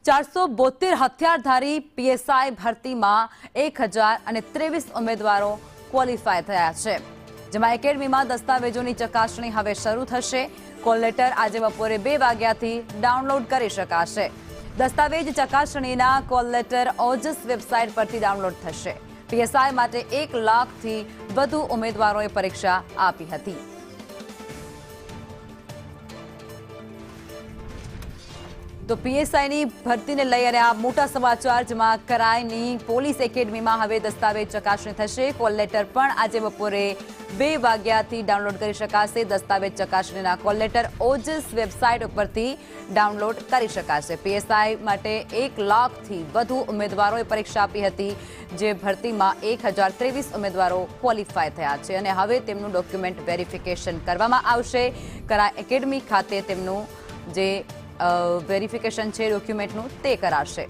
472 હથિયારધારી PSI ભરતીમાં 1023 ઉમેદવારો qualify થયા છે, જેમાં એકેડમીમાં દસ્તાવેજોની ચકાસણી હવે શરૂ થશે। કોલ લેટર આજે બપોરે 2 વાગ્યાથી ડાઉનલોડ કરી શકાશે। દસ્તાવેજ ચકાસણીના કોલ લેટર ઓજસ વેબસાઇટ પરથી ડાઉનલોડ થશે। પીએસઆઈ માટે 1 લાખથી વધુ ઉમેદવારોએ પરીક્ષા આપી હતી। તો પીએસઆઈની ભરતીને લઈ અને આ મોટા સમાચાર, જેમાં કરાઈની પોલીસ એકેડમીમાં હવે દસ્તાવેજ ચકાસણી થશે। કોલ લેટર પણ આજે બપોરે 2 વાગ્યાથી ડાઉનલોડ કરી શકાશે। દસ્તાવેજ ચકાસણીના કોલ લેટર ઓજસ વેબસાઇટ ઉપરથી ડાઉનલોડ કરી શકાશે। પીએસઆઈ માટે 1 લાખથી વધુ ઉમેદવારોએ પરીક્ષા આપી હતી, જે ભરતીમાં 1023 ઉમેદવારો ક્વોલિફાય થયા છે અને હવે તેમનું ડોક્યુમેન્ટ વેરિફિકેશન કરવામાં આવશે। કરાઈ એકેડમી ખાતે તેમનું જે વેરિફિકેશન છે ડોક્યુમેન્ટનું તે કરાશે।